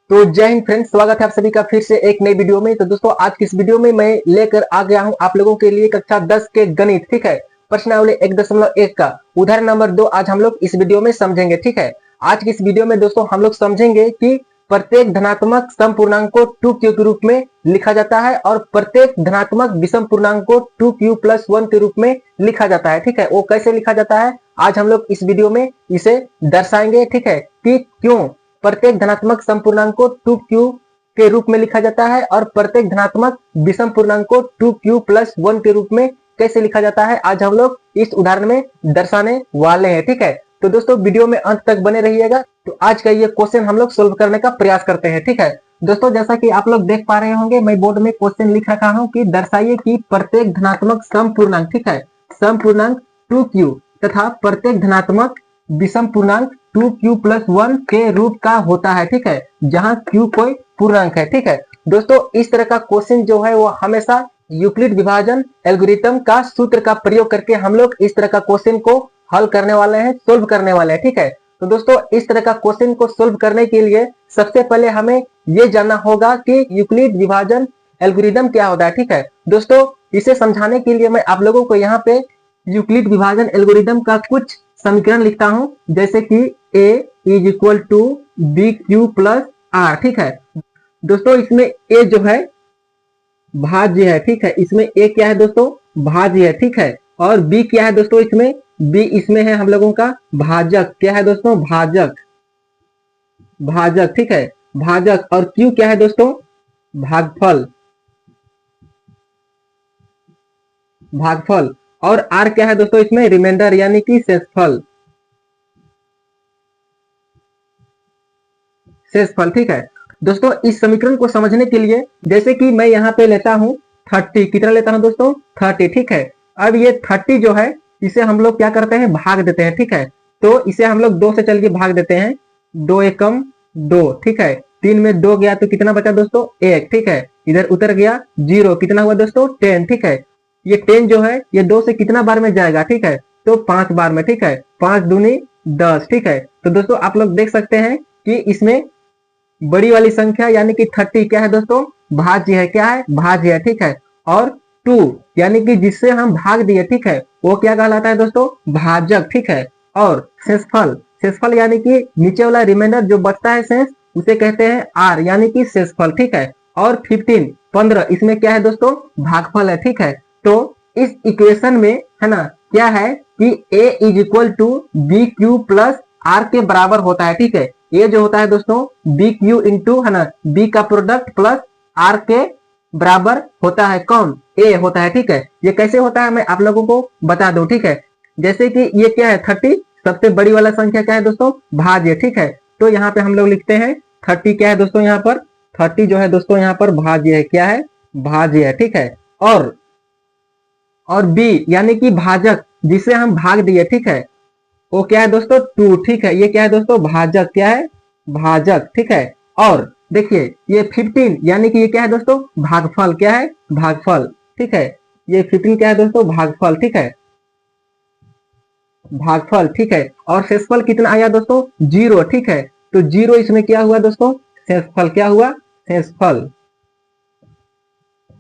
तो जय हिंद फ्रेंड्स, स्वागत है आप सभी का फिर से एक नई वीडियो में। तो दोस्तों आज की इस वीडियो में मैं लेकर आ गया हूं आप लोगों के लिए कक्षा 10 के गणित, ठीक है, प्रश्नावली 1.1 का उदाहरण नंबर 2 आज हम लोग इस वीडियो में समझेंगे, ठीक है। आज की इस वीडियो में दोस्तों हम लोग समझेंगे कि प्रत्येक धनात्मक सम पूर्णांक को 2q के रूप में लिखा जाता है और प्रत्येक धनात्मक विषम पूर्णांक को 2q+1 के रूप में लिखा जाता है, ठीक है। वो कैसे लिखा जाता है आज हम लोग इस वीडियो में इसे दर्शाएंगे, ठीक है, कि क्यों प्रत्येक धनात्मक सम पूर्णांक को 2q के रूप में लिखा जाता है और प्रत्येक धनात्मक विषम पूर्णांक को 2q+1 के रूप में कैसे लिखा जाता है आज हम लोग इस उदाहरण में दर्शाने वाले हैं, ठीक है। तो दोस्तों वीडियो में अंत तक बने रहिएगा। तो आज का ये क्वेश्चन हम लोग सोल्व करने का प्रयास करते हैं, ठीक है। दोस्तों जैसा कि आप लोग देख पा रहे होंगे मैं बोर्ड में क्वेश्चन लिख रखा हूं कि दर्शाइए कि प्रत्येक धनात्मक सम पूर्णांक, ठीक है, सम पूर्णांक 2q तथा प्रत्येक धनात्मक विषम पूर्णांक 2q+1 के रूप का होता है, ठीक है, जहां q कोई पूर्णांक है, ठीक है। दोस्तों इस तरह का क्वेश्चन जो है वो हमेशा यूक्लिड विभाजन एल्गोरिथम का सूत्र का प्रयोग करके हम लोग इस तरह का क्वेश्चन को हल करने वाले हैं, सोल्व करने वाले हैं, ठीक है। तो दोस्तों इस तरह का क्वेश्चन को सोल्व करने के लिए सबसे पहले हमें ये जानना होगा कि यूक्लिड विभाजन एल्गोरिथम क्या होता है, ठीक है। दोस्तों इसे समझाने के लिए मैं आप लोगों को यहाँ पे यूक्लिड विभाजन एल्गोरिथम का कुछ समीकरण लिखता हूं, जैसे कि a = bq+r, ठीक है। दोस्तों इसमें a जो है भाज्य है, ठीक है, इसमें a क्या है दोस्तों, भाज्य है, ठीक है, और b क्या है दोस्तों, इसमें b इसमें है हम लोगों का भाजक, क्या है दोस्तों, भाजक, भाजक, ठीक है, भाजक, और q क्या है दोस्तों, भागफल, भागफल, और r क्या है दोस्तों, इसमें रिमाइंडर यानी कि शेषफल, शेषफल, ठीक है। दोस्तों इस समीकरण को समझने के लिए जैसे कि मैं यहाँ पे लेता हूँ 30, कितना लेता हूँ दोस्तों, 30, ठीक है। अब ये 30 जो है इसे हम लोग क्या करते हैं, भाग देते हैं, ठीक है। तो इसे हम लोग 2 से चल के भाग देते हैं, 2 एकम 2, ठीक है, 3 में 2 गया तो कितना बचा दोस्तों, 1, ठीक है, इधर उतर गया 0, कितना हुआ दोस्तों, 10, ठीक है। ये 10 जो है ये 2 से कितना बार में जाएगा, ठीक है, तो 5 बार में, ठीक है, 5 दूनी 10, ठीक है। तो दोस्तों आप लोग देख सकते हैं कि इसमें बड़ी वाली संख्या यानी कि 30 क्या है दोस्तों, भाज्य है, क्या है, भाज्य है, ठीक है, और 2 यानी कि जिससे हम भाग दिए, ठीक है, वो क्या कहलाता है दोस्तों, भाजक, ठीक है, और शेषफल, शेषफल यानी कि नीचे वाला रिमाइंडर जो बचता है शेष उसे कहते हैं आर यानी कि शेषफल, ठीक है, और 15 इसमें क्या है दोस्तों, भागफल है, ठीक है। तो इस इक्वेशन में है ना क्या है कि a = bq+r के बराबर होता है, ठीक है। ये जो होता है दोस्तों bq इंटू है ना b का प्रोडक्ट प्लस r के बराबर होता है, कौन, a होता है, ठीक है। ये कैसे होता है मैं आप लोगों को बता दूं, ठीक है। जैसे कि ये क्या है 30, सबसे बड़ी वाला संख्या क्या है दोस्तों, भाज्य, ठीक है। तो यहाँ पे हम लोग लिखते हैं 30 क्या है दोस्तों, यहाँ पर 30 जो है दोस्तों यहाँ पर भाज्य है, क्या है, भाज्य है, ठीक है। और b यानी कि भाजक जिसे हम भाग दिए, ठीक है, वो क्या है दोस्तों 2, ठीक है, ये क्या है दोस्तों, भाजक, क्या है, भाजक, ठीक है। और देखिए ये 15 यानी कि ये क्या है दोस्तों, भागफल, क्या है, भागफल, ठीक है, ये 15 क्या है दोस्तों, भागफल, ठीक है, भागफल, ठीक है। और शेषफल कितना आया दोस्तों, 0, ठीक है। तो 0 इसमें क्या हुआ दोस्तों, शेषफल, क्या हुआ, शेषफल,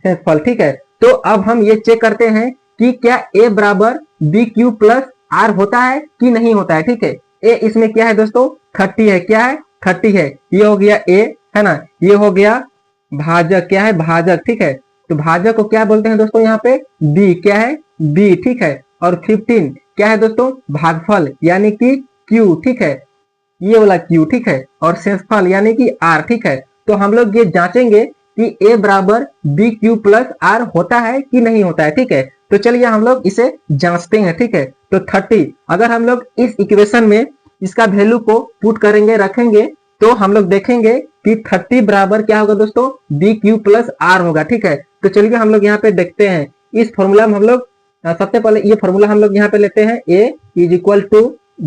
शेषफल, ठीक है। तो अब हम ये चेक करते हैं कि क्या a बराबर bq+r होता है कि नहीं होता है, ठीक है। a इसमें क्या है दोस्तों, 30 है, क्या है, 30 है, ये हो गया a, है ना, ये हो गया भाजक, क्या है, भाजक, ठीक है। तो भाजक को क्या बोलते हैं दोस्तों, यहाँ पे b, क्या है, b, ठीक है। और 15 क्या है दोस्तों, भागफल यानी कि q, ठीक है, ये वाला q, ठीक है, और शेषफल यानी कि r, ठीक है। तो हम लोग ये जांचेंगे कि a बराबर bq+r होता है कि नहीं होता है, ठीक है। तो चलिए हम लोग इसे जांचते हैं, ठीक है। तो 30 अगर हम लोग इस इक्वेशन में इसका वैल्यू को पुट करेंगे, रखेंगे, तो हम लोग देखेंगे कि 30 बराबर क्या होगा दोस्तों, bq+r होगा, ठीक है। तो चलिए हम लोग यहाँ पे देखते हैं इस फॉर्मूला में हम लोग सबसे पहले ये फॉर्मूला हम लोग यहाँ पे लेते हैं, a =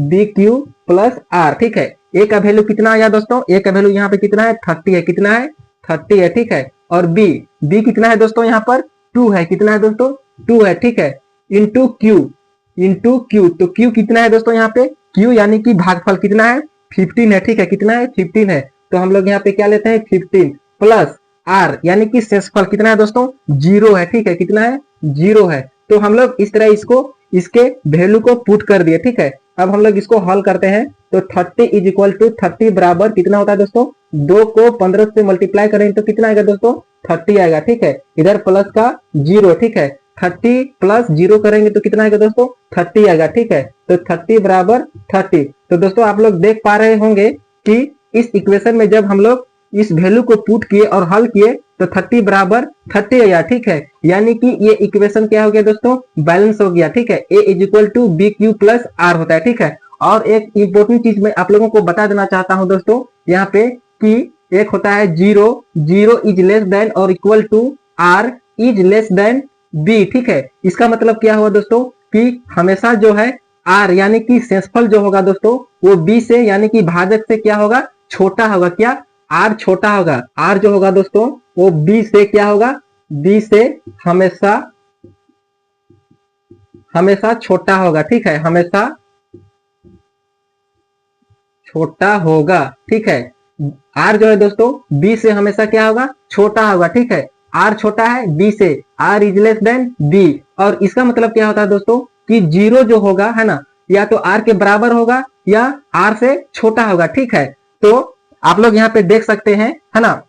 bq+r, ठीक है। a का वैल्यू कितना आया दोस्तों, a का वैल्यू यहाँ पे कितना है, 30 है, कितना है, 30 है, ठीक है। और b कितना है दोस्तों, यहाँ पर 2 है, कितना है दोस्तों, 2 है, ठीक है, इंटू q, तो q कितना है दोस्तों, यहाँ पे q यानी कि भागफल कितना है, 15 है, ठीक है, कितना है, 15 है। तो हम लोग यहाँ पे क्या लेते हैं 15 प्लस आर यानी कि शेषफल कितना है दोस्तों 0 है। ठीक है, कितना है 0 है। तो हम लोग इस तरह इसको इसके वैल्यू को पुट कर दिए। ठीक है, अब हम लोग इसको हल करते हैं तो 30 इज इक्वल टू 30 बराबर कितना होता है दोस्तों 2 को 15 से मल्टीप्लाई करेंगे तो कितना आएगा दोस्तों 30 आएगा। ठीक है, इधर प्लस का 0। ठीक है, 30 प्लस 0 करेंगे तो कितना आएगा दोस्तों 30 आएगा। ठीक है, तो 30 बराबर 30। तो दोस्तों आप लोग देख पा रहे होंगे कि इस इक्वेशन में जब हम लोग इस वैल्यू को पुट किए और हल किए तो 30 बराबर 30 आया। ठीक है, यानी कि ये इक्वेशन क्या हो गया दोस्तों बैलेंस हो गया। ठीक है, A is equal to B Q plus R होता है। ठीक है, और एक इंपॉर्टेंट चीज मैं आप लोगों को बता देना चाहता हूं दोस्तों यहाँ पे कि एक होता है 0 0 इज लेस देन और equal to R is less than B. ठीक है, इसका मतलब क्या हुआ दोस्तों कि हमेशा जो है आर यानी कि शेषफल जो होगा दोस्तों वो बी से यानी कि भाजक से क्या होगा छोटा होगा। क्या आर छोटा होगा, आर जो होगा दोस्तों वो बी से क्या होगा बी से हमेशा हमेशा छोटा होगा। ठीक है, हमेशा छोटा होगा। ठीक है, आर जो है दोस्तों बी से हमेशा क्या होगा छोटा होगा। ठीक है, आर छोटा है बी से, R is less than B. और इसका मतलब क्या होता है दोस्तों कि 0 जो होगा है ना या तो आर के बराबर होगा या आर से छोटा होगा। ठीक है, तो आप लोग यहाँ पे देख सकते हैं है ना,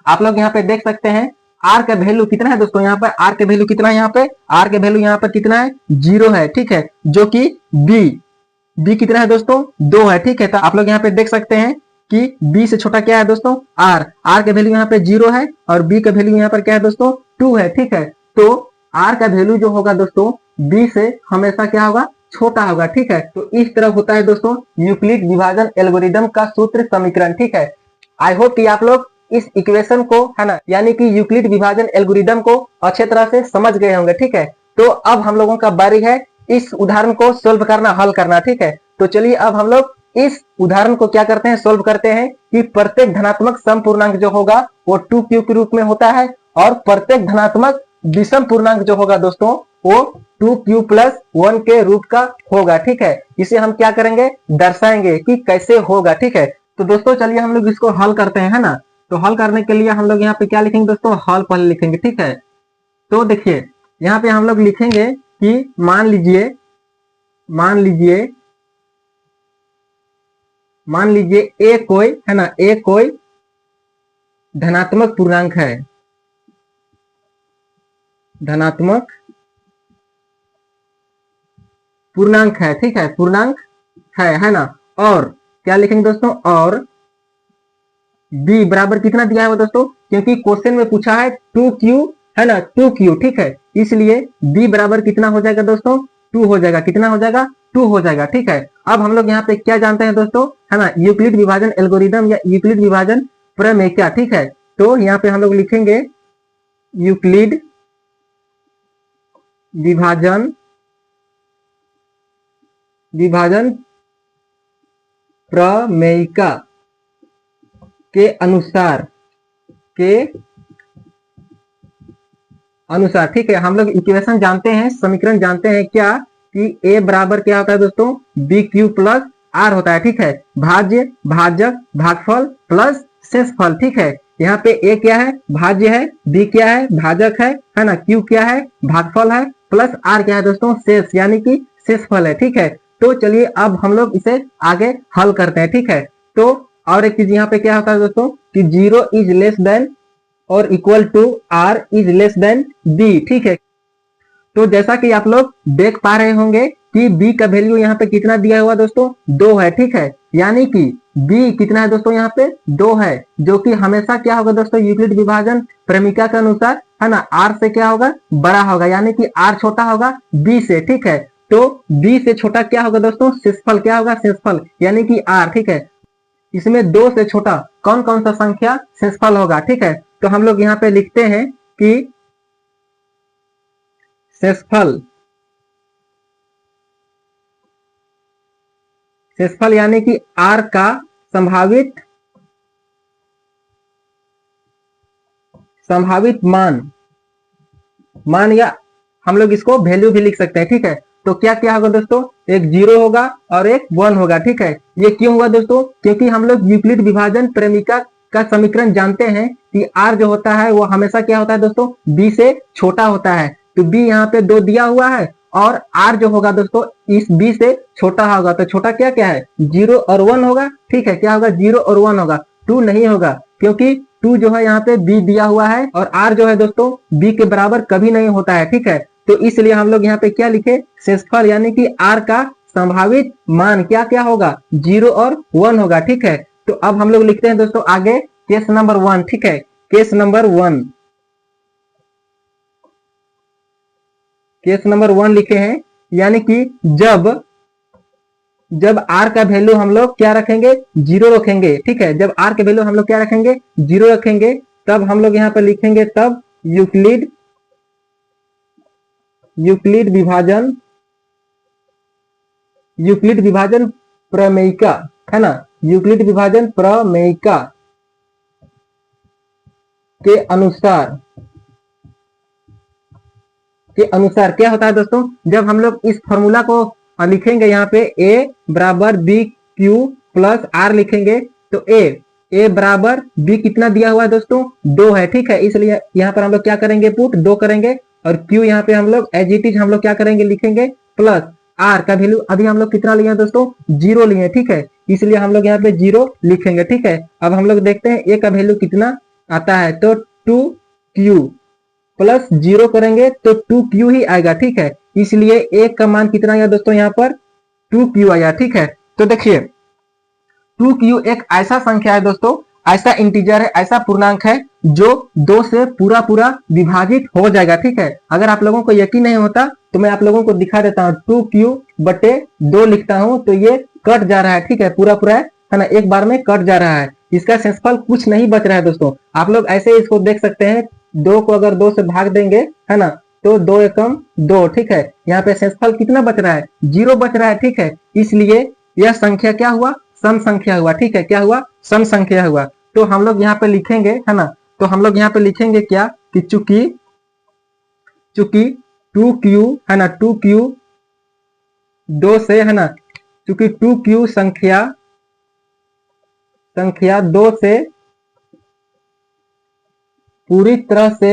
आप लोग यहाँ पे देख सकते हैं आर का वैल्यू कितना है दोस्तों यहाँ पर आर के वैल्यू कितना है यहाँ पे आर के वैल्यू यहाँ पर कितना है 0 है। ठीक है, जो कि बी कितना है दोस्तों 2 है। ठीक है, तो आप लोग यहाँ पे देख सकते हैं कि बी से छोटा क्या है दोस्तों आर के वैल्यू यहाँ पे 0 है और बी का वैल्यू यहाँ पर क्या है दोस्तों 2 है। ठीक है, तो आर का वैल्यू जो होगा दोस्तों बी से हमेशा क्या होगा छोटा होगा। ठीक है, तो इस तरह होता है दोस्तों यूक्लिड विभाजन एल्गोरिदम का सूत्र समीकरण। ठीक है, आई होप कि आप लोग इस इक्वेशन को है ना यानी कि यूक्लिड विभाजन एल्गोरिदम को अच्छे तरह से समझ गए होंगे। ठीक है, तो अब हम लोगों का बारी है इस उदाहरण को सोल्व करना हल करना। ठीक है, तो चलिए अब हम लोग इस उदाहरण को क्या करते हैं सोल्व करते हैं कि प्रत्येक धनात्मक सम पूर्णांक जो होगा वो 2q के रूप में होता है और प्रत्येक धनात्मक विषम पूर्णांक जो होगा दोस्तों वो 2q प्लस 1 के रूप का होगा। ठीक है, इसे हम क्या करेंगे दर्शाएंगे कि कैसे होगा। ठीक है, तो दोस्तों चलिए हम लोग इसको हल करते हैं है ना। तो हल करने के लिए हम लोग यहाँ पे क्या लिखेंगे दोस्तों हल पहले लिखेंगे। ठीक है, तो देखिए यहाँ पे हम लोग लिखेंगे कि मान लीजिए ए कोई है ना ए कोई धनात्मक पूर्णांक है, धनात्मक पूर्णांक है। ठीक है, पूर्णांक है ना, और क्या लिखेंगे दोस्तों और बी बराबर कितना दिया है दोस्तों क्योंकि क्वेश्चन में पूछा है 2q है ना 2q। ठीक है, इसलिए बी बराबर कितना हो जाएगा दोस्तों 2 हो जाएगा। कितना हो जाएगा 2 हो जाएगा। ठीक है, अब हम लोग यहाँ पे क्या जानते हैं दोस्तों है ना यूक्लिड विभाजन एल्गोरिदम या यूक्लिड विभाजन प्रमेय क्या। ठीक है, तो यहाँ पे हम लोग लिखेंगे यूक्लिड विभाजन प्रमेयिका के अनुसार ठीक है, हम लोग इक्वेशन जानते हैं समीकरण जानते हैं क्या कि a बराबर क्या होता है दोस्तों बी क्यू प्लस आर होता है। ठीक है, भाज्य भाजक भागफल प्लस शेषफल। ठीक है, यहाँ पे a क्या है भाज्य है, b क्या है भाजक है ना, q क्या है भागफल है प्लस r क्या है दोस्तों शेष यानी कि शेषफल है। ठीक है, तो चलिए अब हम लोग इसे आगे हल करते हैं। ठीक है, तो और एक चीज यहाँ पे क्या होता है दोस्तों कि 0 इज लेस देन और equal to r is less than b। ठीक है, तो जैसा कि आप लोग देख पा रहे होंगे कि b का वैल्यू यहाँ पे कितना दिया हुआ दोस्तों 2 है। ठीक है, यानी कि b कितना है दोस्तों यहाँ पे 2 है, जो कि हमेशा क्या होगा दोस्तों यूक्लिड विभाजन प्रमेयिका के अनुसार है ना r से क्या होगा बड़ा होगा यानी कि r छोटा होगा b से। ठीक है, तो b से छोटा क्या होगा दोस्तों शेषफल क्या होगा शेषफल यानी कि r। ठीक है, इसमें 2 से छोटा कौन कौन सा संख्या शेषफल होगा। ठीक है, तो हम लोग यहाँ पे लिखते हैं कि शेषफल यानी कि r का संभावित मान या हम लोग इसको वैल्यू भी लिख सकते हैं। ठीक है, तो क्या क्या होगा दोस्तों, एक 0 होगा और एक 1 होगा। ठीक है, ये क्यों हुआ दोस्तों, क्योंकि हम लोग यूक्लिड विभाजन प्रेमिका का समीकरण जानते हैं कि r जो होता है वो हमेशा क्या होता है दोस्तों, b से छोटा होता है। तो b यहाँ पे 2 दिया हुआ है और r जो होगा दोस्तों इस b से छोटा होगा। तो छोटा क्या क्या है, 0 और 1 होगा। ठीक है, क्या होगा, 0 और 1 होगा, 2 नहीं होगा, क्योंकि 2 जो है यहाँ पे b दिया हुआ है और r जो है दोस्तों b के बराबर कभी नहीं होता है। ठीक है, तो इसलिए हम लोग यहाँ पे क्या लिखे, शेषफल यानी कि r का संभावित मान क्या क्या होगा, 0 और 1 होगा। ठीक है, तो अब हम लोग लिखते हैं दोस्तों आगे केस नंबर 1। ठीक है, केस नंबर 1, केस नंबर 1 लिखे हैं, यानी कि जब r का वैल्यू हम लोग क्या रखेंगे, 0 रखेंगे। ठीक है, जब r के वैल्यू हम लोग क्या रखेंगे, 0 रखेंगे, तब हम लोग यहाँ पर लिखेंगे तब यूक्लिड विभाजन प्रमेयिका, है ना, यूक्लिड विभाजन प्रमेयिका के अनुसार क्या होता है दोस्तों, जब हम लोग इस फॉर्मूला को लिखेंगे यहाँ पे a बराबर बी क्यू प्लस आर लिखेंगे, तो a बराबर b कितना दिया हुआ है दोस्तों, 2 है। ठीक है, इसलिए यहाँ पर हम लोग क्या करेंगे, पुट 2 करेंगे और q यहाँ पे हम लोग एज इट इज हम लोग क्या करेंगे, लिखेंगे प्लस r का वैल्यू अभी हम लोग कितना लिए हैं दोस्तों, 0 लिए। ठीक है, इसलिए हम लोग यहाँ पे 0 लिखेंगे। ठीक है, अब हम लोग देखते हैं a का वैल्यू कितना आता है, तो 2q प्लस 0 करेंगे तो 2q ही आएगा। ठीक है, इसलिए a का मान कितना आया दोस्तों, यहाँ पर 2q आया। ठीक है, तो देखिए 2q एक ऐसा संख्या है दोस्तों, ऐसा इंटीजर है, ऐसा पूर्णांक है जो 2 से पूरा पूरा विभाजित हो जाएगा। ठीक है, अगर आप लोगों को यकीन नहीं होता तो मैं आप लोगों को दिखा देता हूँ, 2q बटे 2 लिखता हूँ तो ये कट जा रहा है। ठीक है, पूरा पूरा है ना, एक बार में कट जा रहा है, इसका शेषफल कुछ नहीं बच रहा है दोस्तों। आप लोग ऐसे इसको देख सकते हैं, 2 को अगर 2 से भाग देंगे, है ना, तो 2 एकम 2। ठीक है, यहाँ पे शेषफल कितना बच रहा है, 0 बच रहा है। ठीक है, इसलिए यह संख्या क्या हुआ, सम संख्या हुआ। ठीक है, क्या हुआ, सम संख्या हुआ। तो हम लोग यहाँ पे लिखेंगे, है ना, तो हम लोग यहाँ पे लिखेंगे क्या कि चूंकि 2q, है ना, 2q 2 से, है ना, चूंकि 2q संख्या 2 से पूरी तरह से,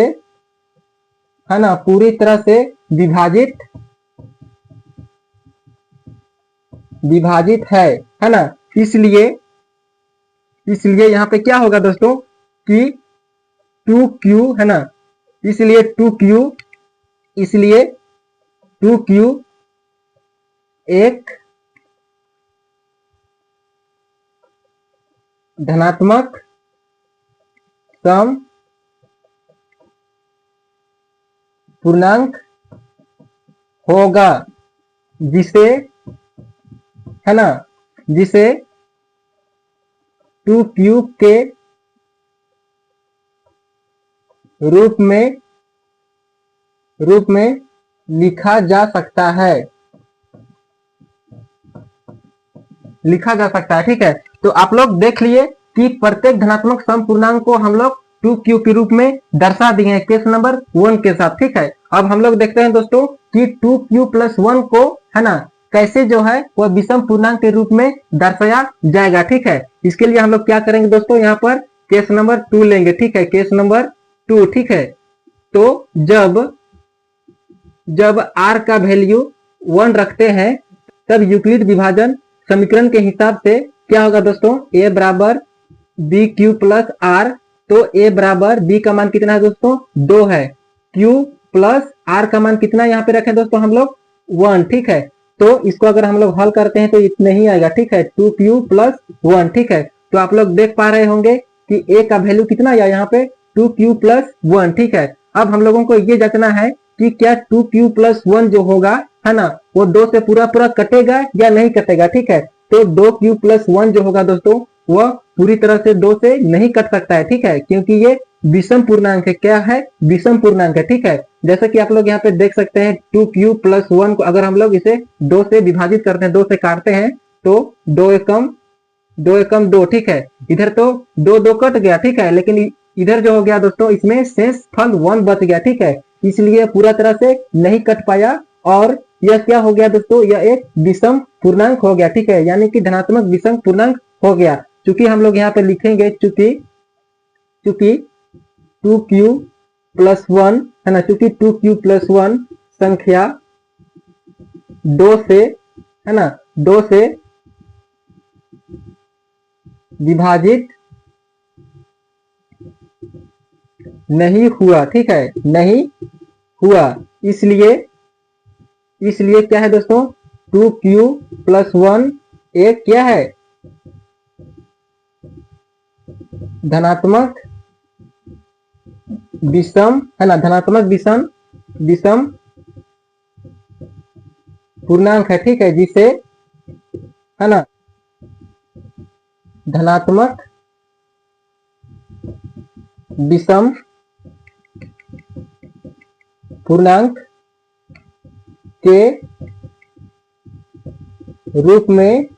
है ना, पूरी तरह से विभाजित है ना, इसलिए यहाँ पे क्या होगा दोस्तों कि 2q, है ना, इसलिए 2q एक धनात्मक सम पूर्णांक होगा, जिसे, है ना, जिसे 2q के रूप में लिखा जा सकता है, ठीक है, तो आप लोग देख लिए कि प्रत्येक धनात्मक सम पूर्णांक को हम लोग 2q के रूप में दर्शा दिए हैं केस नंबर 1 के साथ। ठीक है, अब हम लोग देखते हैं दोस्तों कि 2q प्लस 1 को, है ना, कैसे जो है वह विषम पूर्णांक के रूप में दर्शाया जाएगा। ठीक है, इसके लिए हम लोग क्या करेंगे दोस्तों, यहाँ पर केस नंबर 2 लेंगे। ठीक है, केस नंबर 2। ठीक है, तो जब r का वैल्यू 1 रखते हैं तब यूक्लिड विभाजन समीकरण के हिसाब से क्या होगा दोस्तों, a बराबर बी क्यू प्लस आर, तो a बराबर b का मान कितना है दोस्तों, 2 है, q प्लस r का मान कितना यहाँ पे रखें दोस्तों हम लोग, 1। ठीक है, तो इसको अगर हम लोग हल करते हैं तो इतने ही आएगा। ठीक है, 2q प्लस 1। ठीक है, तो आप लोग देख पा रहे होंगे कि a का वैल्यू कितना आया यहाँ पे, 2q प्लस 1। ठीक है, अब हम लोगों को ये जांचना है कि क्या 2q प्लस 1 जो होगा, है ना, वो 2 से पूरा पूरा कटेगा या नहीं कटेगा। ठीक है, तो 2q प्लस 1 जो होगा दोस्तों वह पूरी तरह से 2 से नहीं कट सकता है। ठीक है, क्योंकि ये विषम पूर्णांक है। क्या है, विषम पूर्णांक है। ठीक है, जैसे कि आप लोग यहाँ पे देख सकते हैं 2q प्लस 1 को अगर हम लोग इसे 2 से विभाजित करते हैं, 2 से काटते हैं, तो 2 एकम 2। ठीक है, इधर तो 2 कट गया। ठीक है, लेकिन इधर जो हो गया दोस्तों, इसमें शेष फल 1 बच गया। ठीक है, इसलिए पूरा तरह से नहीं कट पाया और यह क्या हो गया दोस्तों, यह एक विषम पूर्णांक हो गया, ठीक है, यानी कि धनात्मक विषम पूर्णांक हो गया। चूंकि हम लोग यहाँ पे लिखेंगे चूंकि चूंकि 2q+1 है ना, चूंकि 2q+1 संख्या 2 से है ना 2 से विभाजित नहीं हुआ, ठीक है, नहीं हुआ, इसलिए इसलिए क्या है दोस्तों, 2q+1 एक क्या है, धनात्मक विषम है ना, धनात्मक विषम विषम पूर्णांक है, ठीक है, जिसे है ना धनात्मक विषम पूर्णांक के रूप में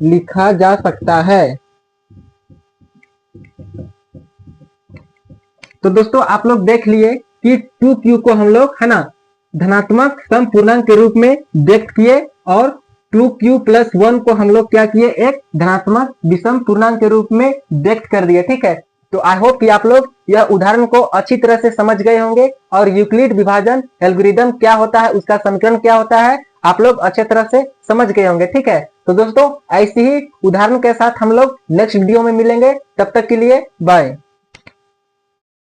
लिखा जा सकता है। तो दोस्तों आप लोग देख लिए कि 2q को हम लोग है ना धनात्मक सम पूर्णांक के रूप में व्यक्त किए और 2q+1 को हम लोग क्या किए, एक धनात्मक विषम पूर्णांक के रूप में व्यक्त कर दिए, ठीक है। तो आई होप कि आप लोग यह उदाहरण को अच्छी तरह से समझ गए होंगे और यूक्लिड विभाजन एल्गोरिदम क्या होता है, उसका समीकरण क्या होता है, आप लोग अच्छे तरह से समझ गए होंगे, ठीक है। तो दोस्तों ऐसे ही उदाहरण के साथ हम लोग नेक्स्ट वीडियो में मिलेंगे, तब तक के लिए बाय।